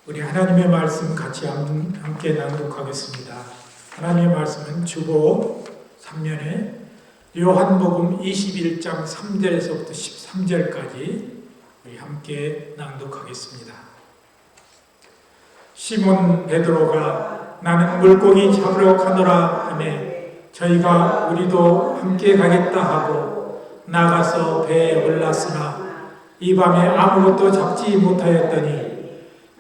우리 하나님의 말씀 같이 함께 낭독하겠습니다. 하나님의 말씀은 주보 3면에 요한복음 21장 3절에서부터 13절까지 우리 함께 낭독하겠습니다. 시몬 베드로가 나는 물고기 잡으러 가노라 하매 저희가 우리도 함께 가겠다 하고 나가서 배에 올랐으나 이 밤에 아무것도 잡지 못하였더니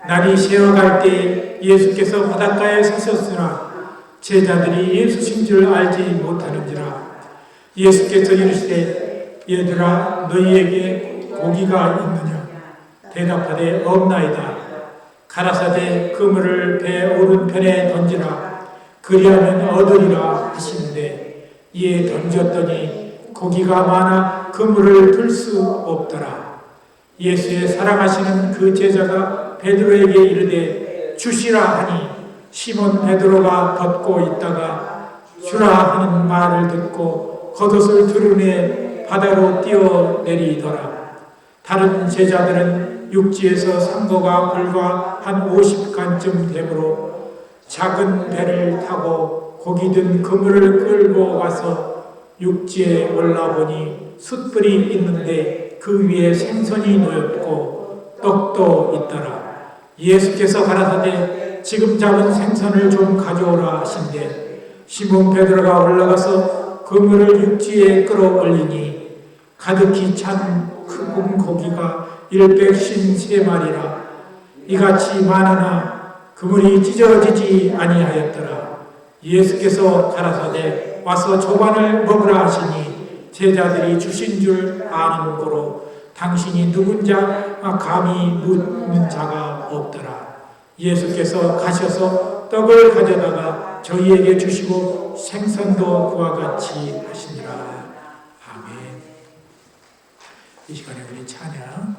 날이 새어갈 때 예수께서 바닷가에 서셨으나 제자들이 예수신 줄 알지 못하는지라. 예수께서 이르시되 얘들아 너희에게 고기가 있느냐? 대답하되 없나이다. 가라사대 그물을 배 오른편에 던지라. 그리하면 얻으리라 하시는데 이에 던졌더니 고기가 많아 그물을 들 수 없더라. 예수의 사랑하시는 그 제자가 베드로에게 이르되 주시라 하니 시몬 베드로가 걷고 있다가 주라 하는 말을 듣고 겉옷을 드러내 바다로 뛰어내리더라. 다른 제자들은 육지에서 상거가 불과 한 50간쯤 되므로 작은 배를 타고 고기 든 그물을 끌고 와서 육지에 올라보니 숯불이 있는데 그 위에 생선이 놓였고 떡도 있더라. 예수께서 가라사대 지금 잡은 생선을 좀 가져오라 하신대 시몬 베드로가 올라가서 그물을 육지에 끌어올리니 가득히 찬 큰 고기가 153마리라. 이같이 많으나 그물이 찢어지지 아니하였더라. 예수께서 가라사대 와서 조반을 먹으라 하시니 제자들이 주신 줄 아는 고로 당신이 누군자 감히 묻는 자가 없더라. 예수께서 가셔서 떡을 가져다가 저희에게 주시고 생선도 그와 같이 하시니라. 아멘. 이 시간에 우리 찬양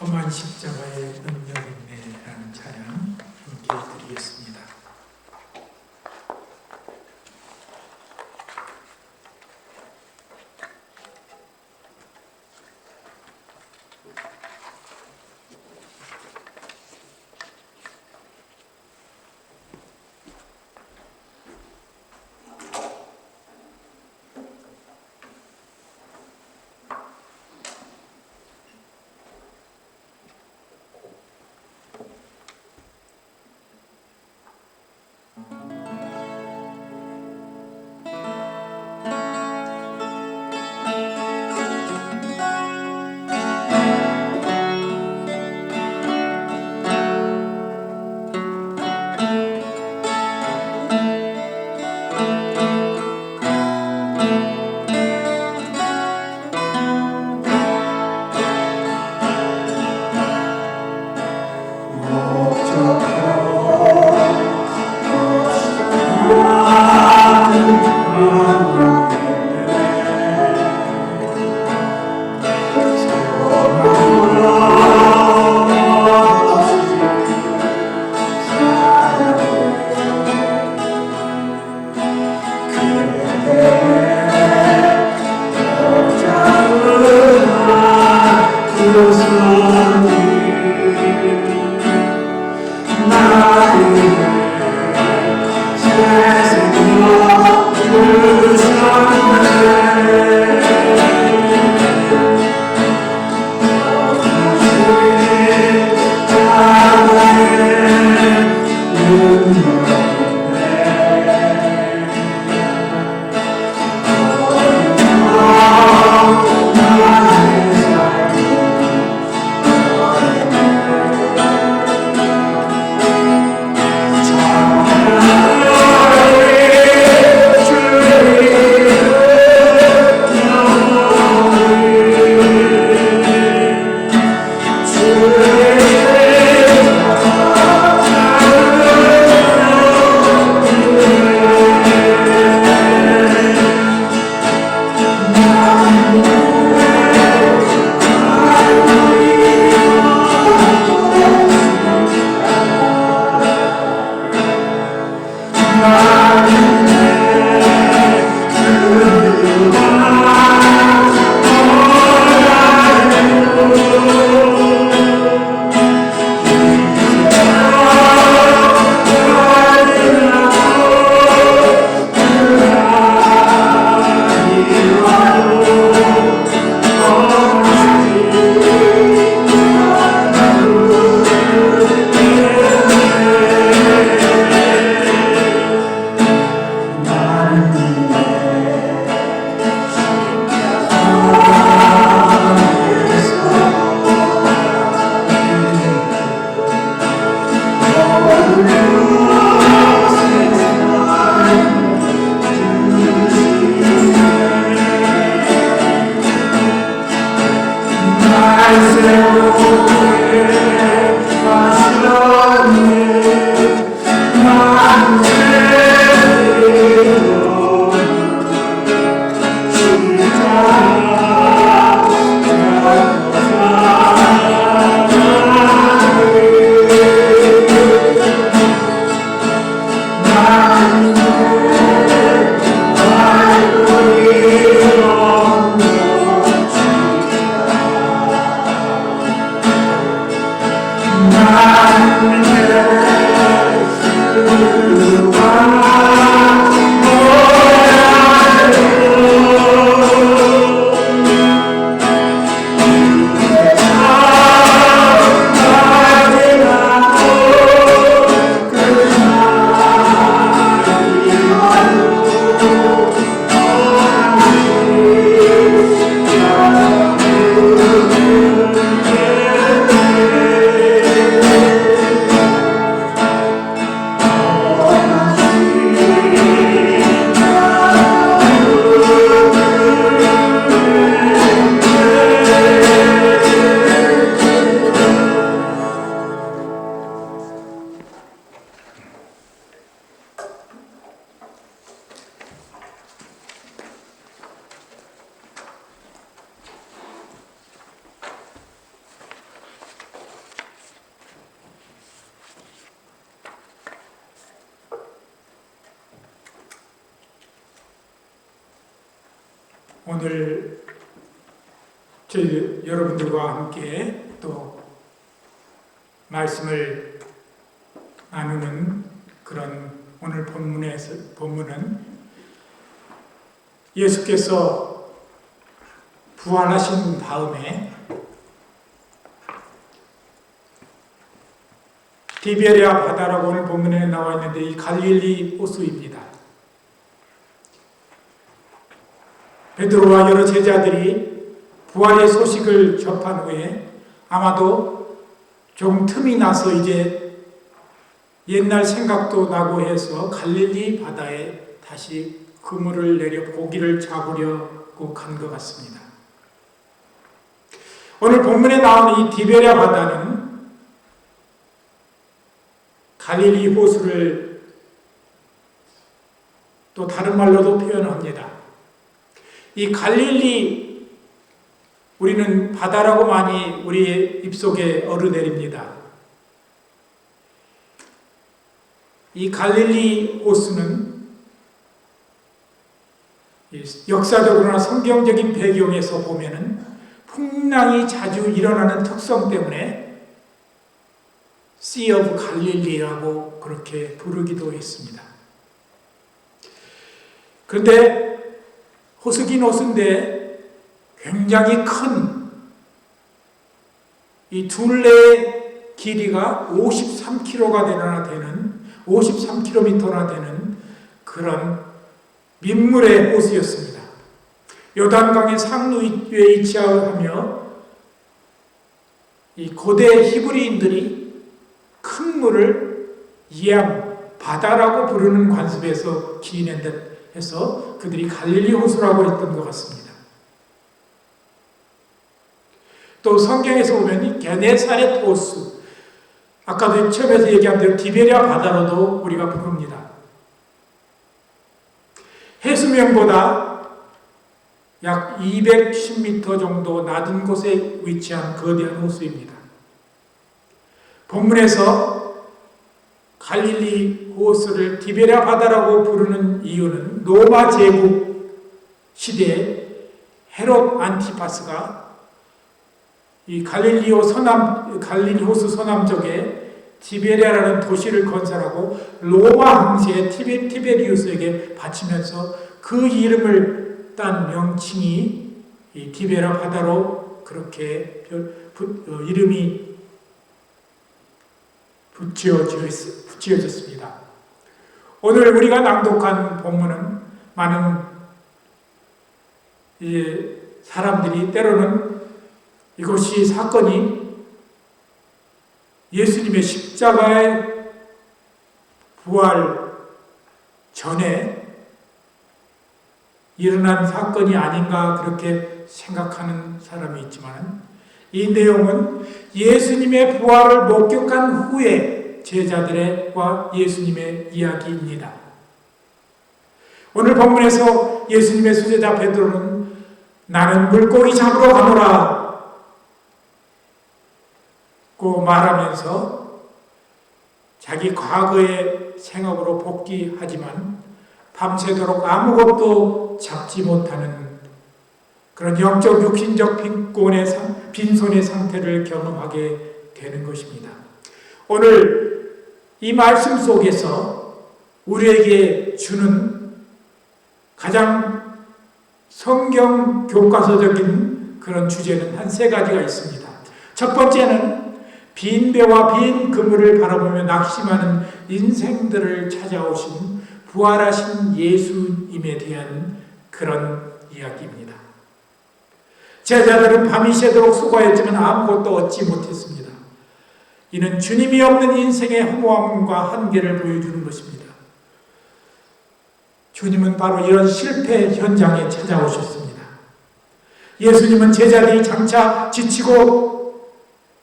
험한 십자가의 능력 있네라는 찬양 함께 드리겠습니다. 오늘 저희 여러분들과 함께 또 말씀을 나누는 그런 오늘 본문은 예수께서 부활하신 다음에 디베랴 바다라고 오늘 본문에 나와 있는데 이 갈릴리 호수입니다. 베드로와 여러 제자들이 부활의 소식을 접한 후에 아마도 조금 틈이 나서 이제 옛날 생각도 나고 해서 갈릴리 바다에 다시 그물을 내려 고기를 잡으려고 간 것 같습니다. 오늘 본문에 나오는 이 디베랴 바다는 갈릴리 호수를 또 다른 말로도 표현합니다. 이 갈릴리, 우리는 바다라고 많이 우리의 입속에 어루내립니다. 이 갈릴리 호수는 역사적으로나 성경적인 배경에서 보면은 풍랑이 자주 일어나는 특성 때문에 Sea of Galilee라고 그렇게 부르기도 했습니다. 그런데 호수긴 호수인데 굉장히 큰 이 둘레의 길이가 53km나 되는 그런 민물의 호수였습니다. 요단강의 상류에 위치하며 이 고대 히브리인들이 큰 물을 바다라고 부르는 관습에서 기인한 듯 해서 그들이 갈릴리 호수라고 했던 것 같습니다. 또 성경에서 보면 이 게네사렛 호수, 아까도 처음에서 얘기한 대로 디베랴 바다로도 우리가 부릅니다. 해수면보다 약 210m 정도 낮은 곳에 위치한 거대한 호수입니다. 본문에서 갈릴리 호수를 디베랴 바다라고 부르는 이유는 로마 제국 시대에 헤롯 안티파스가 이 갈릴리 호수 서남쪽에 티베리아라는 도시를 건설하고 로마 황제 티베리우스에게 바치면서 그 이름을 딴 명칭이 이 디베랴 바다로 그렇게 이름이 붙여졌습니다. 오늘 우리가 낭독한 본문은 많은 사람들이 때로는 이것이 사건이 예수님의 십자가의 부활 전에 일어난 사건이 아닌가 그렇게 생각하는 사람이 있지만 이 내용은 예수님의 부활을 목격한 후에 제자들과 예수님의 이야기입니다. 오늘 본문에서 예수님의 수제자 베드로는 나는 물고기 잡으러 가노라 고 말하면서 자기 과거의 생업으로 복귀하지만 밤새도록 아무것도 잡지 못하는 그런 영적 육신적 빈손의 상태를 경험하게 되는 것입니다. 오늘 이 말씀 속에서 우리에게 주는 가장 성경 교과서적인 그런 주제는 한 세 가지가 있습니다. 첫 번째는 빈 배와 빈 그물을 바라보며 낙심하는 인생들을 찾아오신 부활하신 예수님에 대한 그런 이야기입니다. 제자들은 밤이 새도록 수고했지만 아무것도 얻지 못했습니다. 이는 주님이 없는 인생의 허무함과 한계를 보여주는 것입니다. 주님은 바로 이런 실패 현장에 찾아오셨습니다. 예수님은 제자들이 장차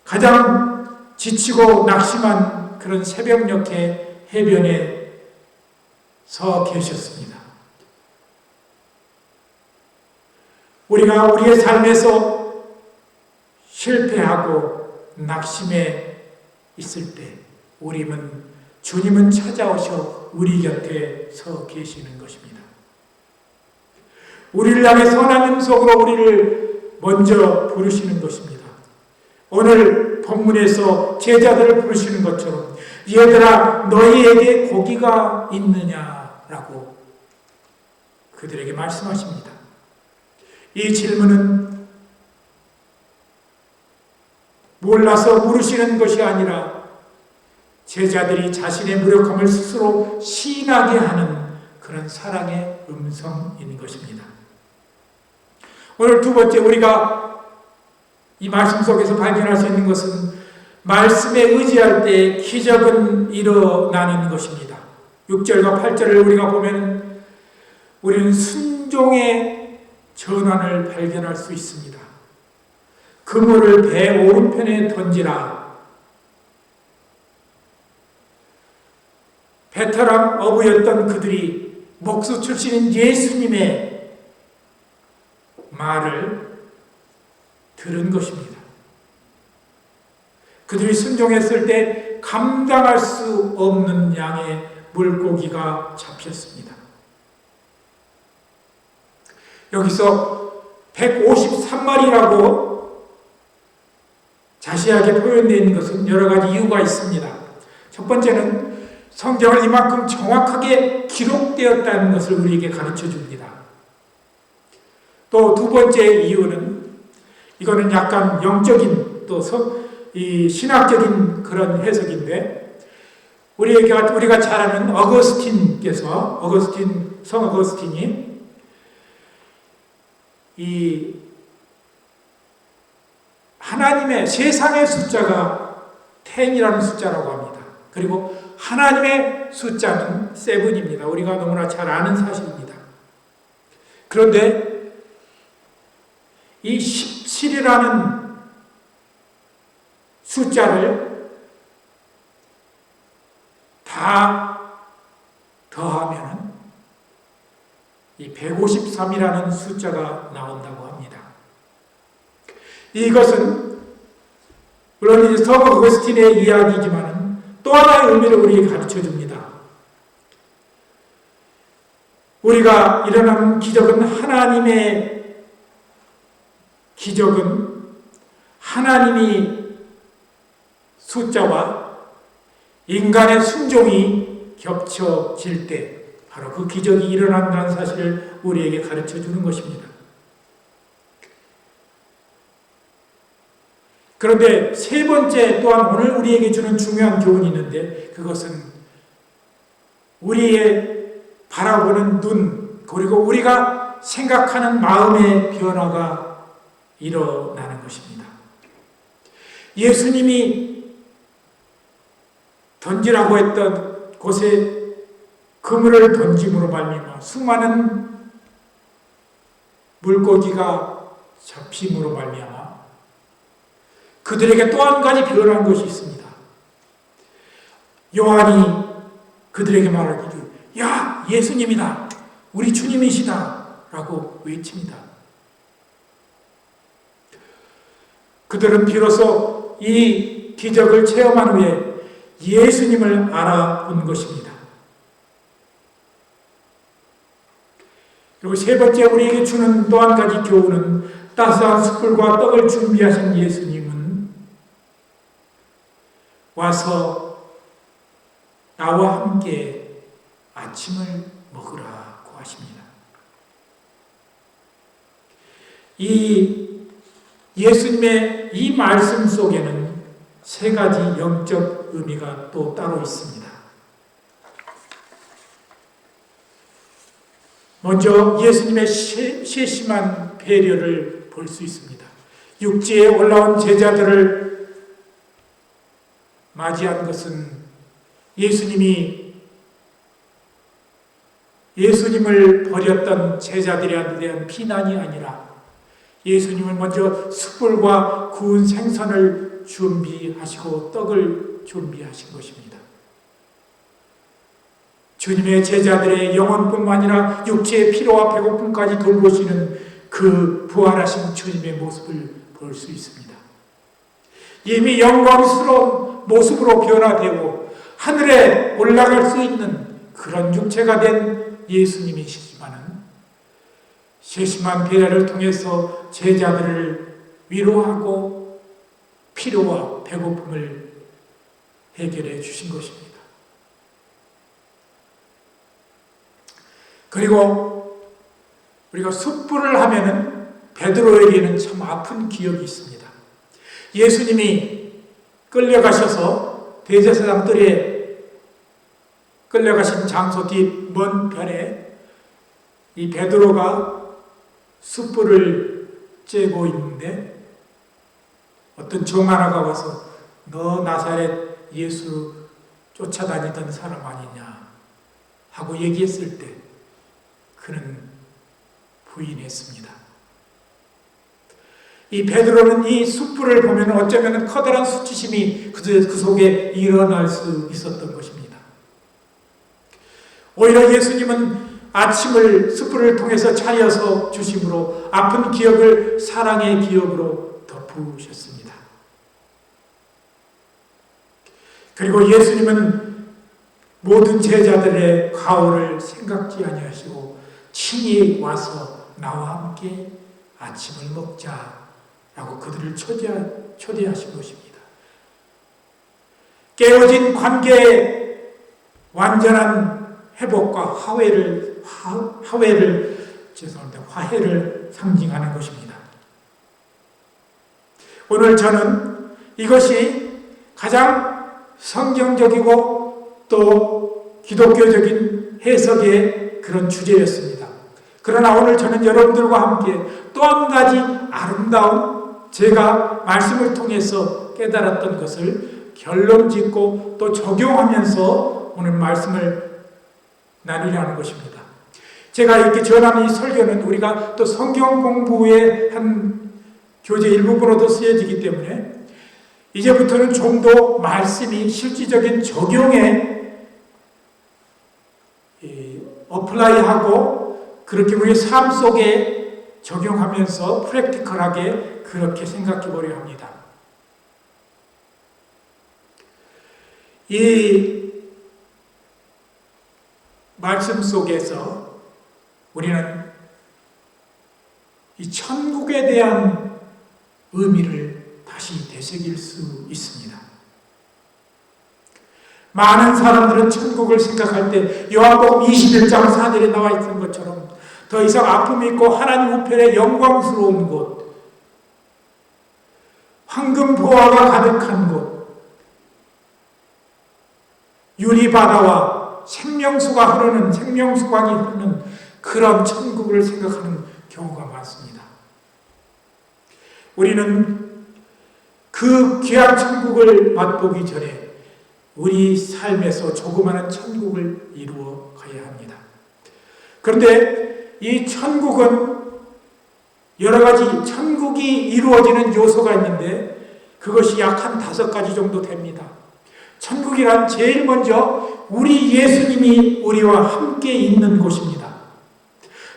가장 지치고 낙심한 그런 새벽녘에 해변에 서 계셨습니다. 우리가 우리의 삶에서 실패하고 낙심해 있을 때 주님은 찾아오셔 우리 곁에 서 계시는 것입니다. 우리를 향해 선한 음성으로 우리를 먼저 부르시는 것입니다. 오늘 본문에서 제자들을 부르시는 것처럼 얘들아 너희에게 고기가 있느냐라고 그들에게 말씀하십니다. 이 질문은 몰라서 물으시는 것이 아니라 제자들이 자신의 무력함을 스스로 시인하게 하는 그런 사랑의 음성인 것입니다. 오늘 두 번째 우리가 이 말씀 속에서 발견할 수 있는 것은 말씀에 의지할 때 기적은 일어나는 것입니다. 6절과 8절을 우리가 보면 우리는 순종의 전환을 발견할 수 있습니다. 그물을 배 오른편에 던지라. 베테랑 어부였던 그들이 목수 출신인 예수님의 말을 들은 것입니다. 그들이 순종했을 때 감당할 수 없는 양의 물고기가 잡혔습니다. 여기서 153마리라고 자세하게 표현되어 있는 것은 여러 가지 이유가 있습니다. 첫 번째는 성경을 이만큼 정확하게 기록되었다는 것을 우리에게 가르쳐 줍니다. 또 두 번째 이유는 이거는 약간 영적인 또 신학적인 그런 해석인데 우리가 잘 아는 성 어거스틴이 이 하나님의 세상의 숫자가 10이라는 숫자라고 합니다. 그리고 하나님의 숫자는 7입니다. 우리가 너무나 잘 아는 사실입니다. 그런데 이 17이라는 숫자를 다 더하면 이 153이라는 숫자가 나온다고 합니다. 이것은 물론 성 어거스틴의 이야기지만 또 하나의 의미를 우리에게 가르쳐 줍니다. 우리가 일어나는 기적은 하나님이 숫자와 인간의 순종이 겹쳐질 때 바로 그 기적이 일어난다는 사실을 우리에게 가르쳐 주는 것입니다. 그런데 세 번째 또한 오늘 우리에게 주는 중요한 교훈이 있는데 그것은 우리의 바라보는 눈 그리고 우리가 생각하는 마음의 변화가 일어나는 것입니다. 예수님이 던지라고 했던 곳에 그물을 던짐으로 말미암아 수많은 물고기가 잡힘으로 말미암아 그들에게 또 한 가지 변한 것이 있습니다. 요한이 그들에게 말하기를 야, 예수님이다. 우리 주님이시다. 라고 외칩니다. 그들은 비로소 이 기적을 체험한 후에 예수님을 알아본 것입니다. 그리고 세 번째 우리에게 주는 또 한 가지 교훈은 따스한 숯불과 떡을 준비하신 예수님은 와서 나와 함께 아침을 먹으라고 하십니다. 이 예수님의 이 말씀 속에는 세 가지 영적 의미가 또 따로 있습니다. 먼저 예수님의 세심한 배려를 볼 수 있습니다. 육지에 올라온 제자들을 맞이한 것은 예수님을 버렸던 제자들에 대한 비난이 아니라 예수님은 먼저 숯불과 구운 생선을 준비하시고 떡을 준비하신 것입니다. 주님의 제자들의 영혼뿐만 아니라 육체의 피로와 배고픔까지 돌보시는 그 부활하신 주님의 모습을 볼 수 있습니다. 이미 영광스러운 모습으로 변화되고 하늘에 올라갈 수 있는 그런 육체가 된 예수님이시지만은 세심한 배려를 통해서 제자들을 위로하고 피로와 배고픔을 해결해 주신 것입니다. 그리고 우리가 숯불을 하면은 베드로에게는 참 아픈 기억이 있습니다. 예수님이 끌려가셔서 대제사장 뜰에 끌려가신 장소 뒤 먼 편에 이 베드로가 숯불을 쬐고 있는데 어떤 종 하나가 와서 너 나사렛 예수 쫓아다니던 사람 아니냐 하고 얘기했을 때 그는 부인했습니다. 이 베드로는 이 숯불을 보면 어쩌면 커다란 수치심이 그 속에 일어날 수 있었던 것입니다. 오히려 예수님은 아침을 숯불을 통해서 차려서 주심으로 아픈 기억을 사랑의 기억으로 덮으셨습니다. 그리고 예수님은 모든 제자들의 과오를 생각지 아니하시고 친히 와서 나와 함께 아침을 먹자라고 그들을 초대하신 것입니다. 깨어진 관계의 완전한 회복과 화해를 상징하는 것입니다. 오늘 저는 이것이 가장 성경적이고 또 기독교적인 해석의 그런 주제였습니다. 그러나 오늘 저는 여러분들과 함께 또 한 가지 아름다운 제가 말씀을 통해서 깨달았던 것을 결론 짓고 또 적용하면서 오늘 말씀을 나누려는 것입니다. 제가 이렇게 전하는 이 설교는 우리가 또 성경 공부의 한 교재 일부분으로도 쓰여지기 때문에 이제부터는 좀 더 말씀이 실질적인 적용에 어플라이하고 그렇게 우리의 삶 속에 적용하면서 프랙티컬하게 그렇게 생각해 보려 합니다. 이 말씀 속에서 우리는 이 천국에 대한 의미를 다시 되새길 수 있습니다. 많은 사람들은 천국을 생각할 때 요한복음 21장 4절에 나와 있는 것처럼 더 이상 아픔이 있고 하나님 우편의 영광스러운 곳, 황금 보화가 가득한 곳, 유리바다와 생명수가 흐르는 생명수강이 흐르는 그런 천국을 생각하는 경우가 많습니다. 우리는 그 귀한 천국을 맛보기 전에 우리 삶에서 조그마한 천국을 이루어 가야 합니다. 그런데 이 천국은 여러 가지 천국이 이루어지는 요소가 있는데 그것이 약 한 5가지 정도 됩니다. 천국이란 제일 먼저 우리 예수님이 우리와 함께 있는 곳입니다.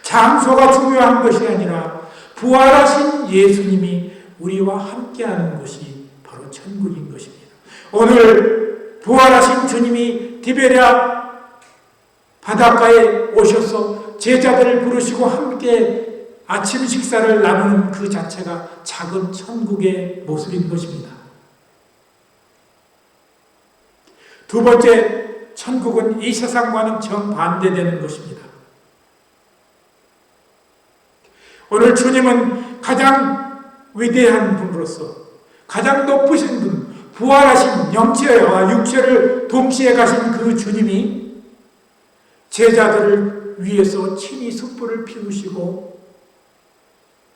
장소가 중요한 것이 아니라 부활하신 예수님이 우리와 함께하는 곳이 바로 천국인 것입니다. 오늘 부활하신 주님이 디베랴 바닷가에 오셔서 제자들을 부르시고 함께 아침 식사를 나누는 그 자체가 작은 천국의 모습인 것입니다. 두 번째, 천국은 이 세상과는 정반대되는 것입니다. 오늘 주님은 가장 위대한 분으로서 가장 높으신 분, 부활하신 영체와 육체를 동시에 가신 그 주님이 제자들을 위해서 친히 숯불을 피우시고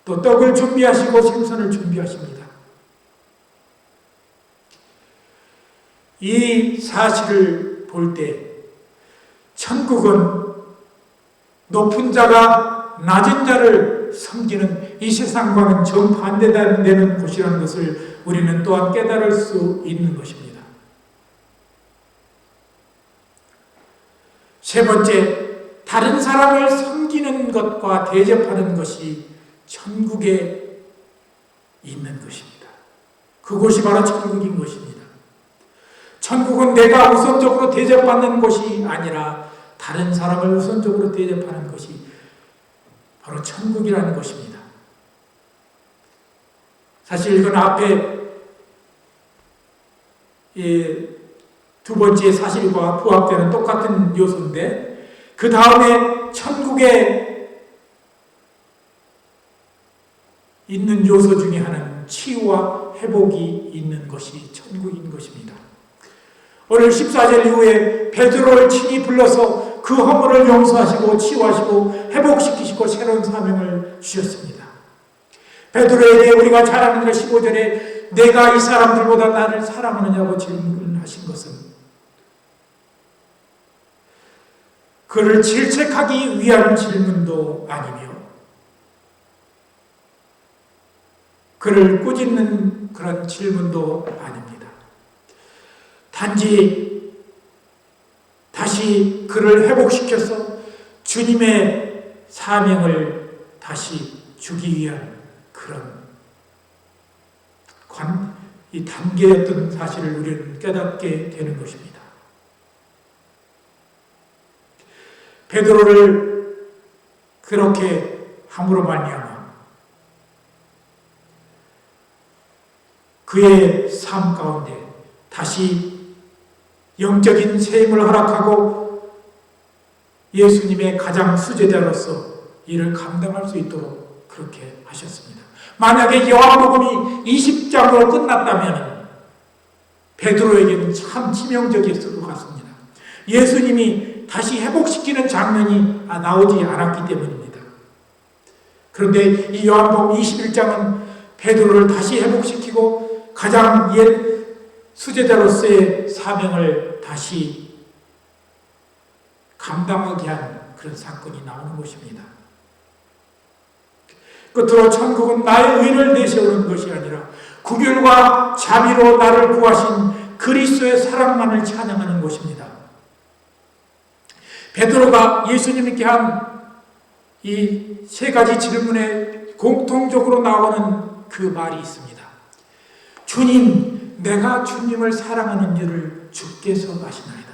또 떡을 준비하시고 생선을 준비하십니다. 이 사실을 볼 때 천국은 높은 자가 낮은 자를 섬기는 이 세상과는 정반대되는 곳이라는 것을 우리는 또한 깨달을 수 있는 것입니다. 세 번째, 다른 사람을 섬기는 것과 대접하는 것이 천국에 있는 것입니다. 그곳이 바로 천국인 것입니다. 천국은 내가 우선적으로 대접받는 곳이 아니라 다른 사람을 우선적으로 대접하는 것이 바로 천국이라는 것입니다. 사실 이건 앞에 두 번째 사실과 부합되는 똑같은 요소인데 그 다음에 천국에 있는 요소 중에 하나는 치유와 회복이 있는 것이 천국인 것입니다. 오늘 14절 이후에 베드로를 친히 불러서 그 허물을 용서하시고 치유하시고 회복시키시고 새로운 사명을 주셨습니다. 베드로에게 우리가 잘 아는 것 15절에 내가 이 사람들보다 나를 사랑하느냐고 질문하신 것은 그를 질책하기 위한 질문도 아니며 그를 꾸짖는 그런 질문도 아닙니다. 단지 다시 그를 회복시켜서 주님의 사명을 다시 주기 위한 그런 이 단계였던 사실을 우리는 깨닫게 되는 것입니다. 베드로를 그렇게 함으로 말미암아 그의 삶 가운데 다시 영적인 세임을 허락하고 예수님의 가장 수제자로서 이를 감당할 수 있도록 그렇게 하셨습니다. 만약에 요한복음이 20장으로 끝났다면 베드로에게는 참 치명적이었을 것 같습니다. 예수님이 다시 회복시키는 장면이 나오지 않았기 때문입니다. 그런데 이 요한복음 21장은 베드로를 다시 회복시키고 가장 옛 수제자로서의 사명을 다시 감당하게 한 그런 사건이 나오는 것입니다. 끝으로 천국은 나의 의를 내세우는 것이 아니라 구별과 자비로 나를 구하신 그리스도의 사랑만을 찬양하는 것입니다. 베드로가 예수님께 한 이 세 가지 질문에 공통적으로 나오는 그 말이 있습니다. 주님, 내가 주님을 사랑하는 줄을 주께서 아시나이다.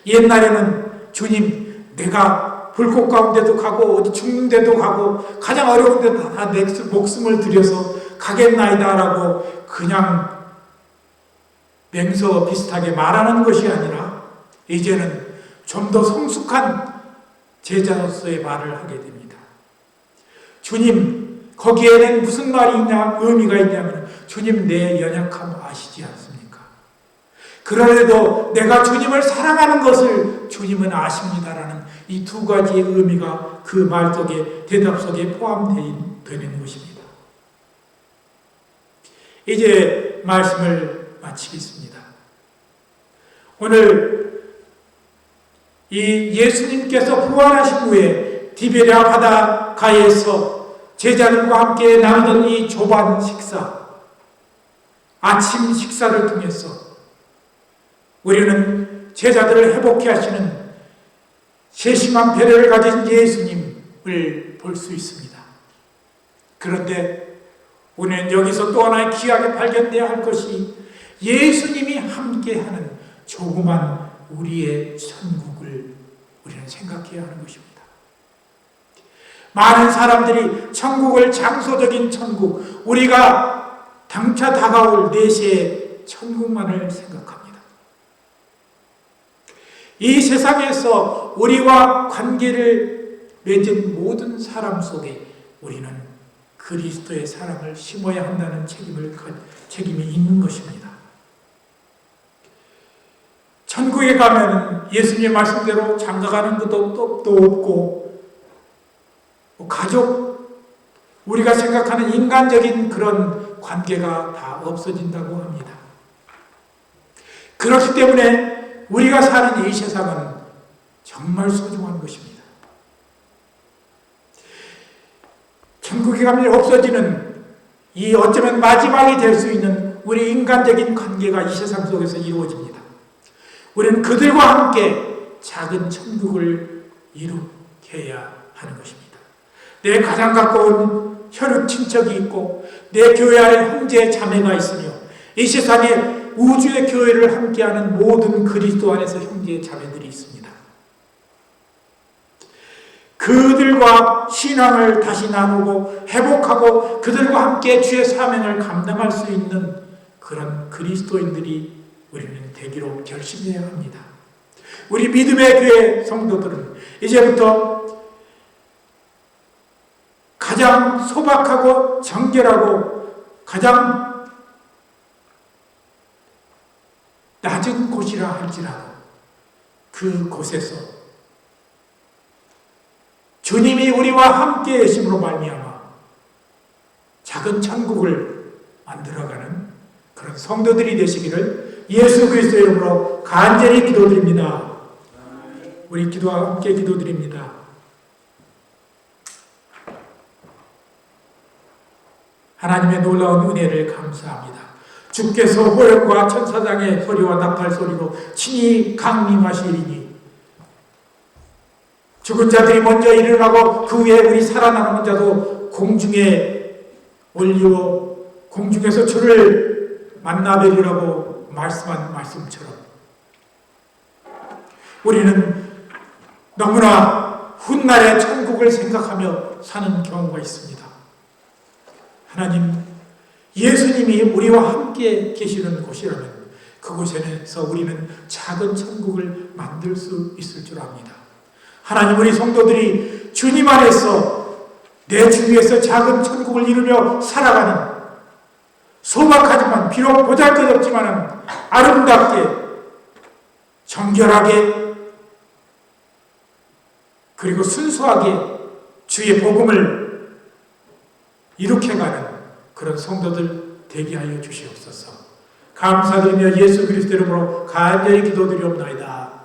옛날에는 주님, 내가 불꽃 가운데도 가고 어디 죽는 데도 가고 가장 어려운 데도 다 내 목숨을 들여서 가겠나이다라고 그냥 맹서 비슷하게 말하는 것이 아니라 이제는 좀 더 성숙한 제자로서의 말을 하게 됩니다. 주님, 거기에는 무슨 말이 있냐, 의미가 있냐면 주님 내 연약함 아시지 않습니까? 그러려도 내가 주님을 사랑하는 것을 주님은 아십니다라는 이 두 가지의 의미가 그 말 속에, 대답 속에 포함되는 것입니다. 이제 말씀을 마치겠습니다. 오늘 이 예수님께서 부활하신 후에 디베랴 바닷가에서 제자들과 함께 나누던 이 조반 식사, 아침 식사를 통해서 우리는 제자들을 회복케 하시는 세심한 배려를 가진 예수님을 볼 수 있습니다. 그런데 우리는 여기서 또 하나의 귀하게 발견되어야 할 것이 예수님이 함께하는 조그만 우리의 천국을 우리는 생각해야 하는 것입니다. 많은 사람들이 천국을 장소적인 천국, 우리가 당차 다가올 내시의 천국만을 생각합니다. 이 세상에서 우리와 관계를 맺은 모든 사람 속에 우리는 그리스도의 사랑을 심어야 한다는 책임이 있는 것입니다. 천국에 가면 예수님 말씀대로 장가가는 것도 없고 가족, 우리가 생각하는 인간적인 그런 관계가 다 없어진다고 합니다. 그렇기 때문에 우리가 사는 이 세상은 정말 소중한 것입니다. 천국에 가면 없어지는 이 어쩌면 마지막이 될 수 있는 우리 인간적인 관계가 이 세상 속에서 이루어집니다. 우리는 그들과 함께 작은 천국을 이룩해야 하는 것입니다. 내 가장 가까운 혈육 친척이 있고 내 교회 안에 형제 자매가 있으며 이 세상에 우주의 교회를 함께하는 모든 그리스도 안에서 형제 자매들이 있습니다. 그들과 신앙을 다시 나누고 회복하고 그들과 함께 주의 사명을 감당할 수 있는 그런 그리스도인들이 우리는 되기로 결심해야 합니다. 우리 믿음의 교회 성도들은 이제부터 가장 소박하고 정결하고 가장 낮은 곳이라 할지라도 그곳에서 주님이 우리와 함께 계심으로 말미암아 작은 천국을 만들어가는 그런 성도들이 되시기를 예수 그리스도의 이름으로 간절히 기도드립니다. 우리 기도와 함께 기도드립니다. 하나님의 놀라운 은혜를 감사합니다. 주께서 호령과 천사장의 소리와 나팔 소리로 친히 강림하시리니 죽은 자들이 먼저 일어나고 그 후에 우리 살아남은 자도 공중에 올리워 공중에서 주를 만나뵈리라고 말씀한 말씀처럼 우리는 너무나 훗날의 천국을 생각하며 사는 경우가 있습니다. 하나님, 예수님이 우리와 함께 계시는 곳이라면 그곳에서 우리는 작은 천국을 만들 수 있을 줄 압니다. 하나님, 우리 성도들이 주님 안에서 내 주위에서 작은 천국을 이루며 살아가는 소박하지만 비록 보잘것없지만 아름답게 정결하게 그리고 순수하게 주의 복음을 이룩해가는 그런 성도들 되게 하여 주시옵소서. 감사드리며 예수 그리스도 이름으로 간절히 기도드리옵나이다.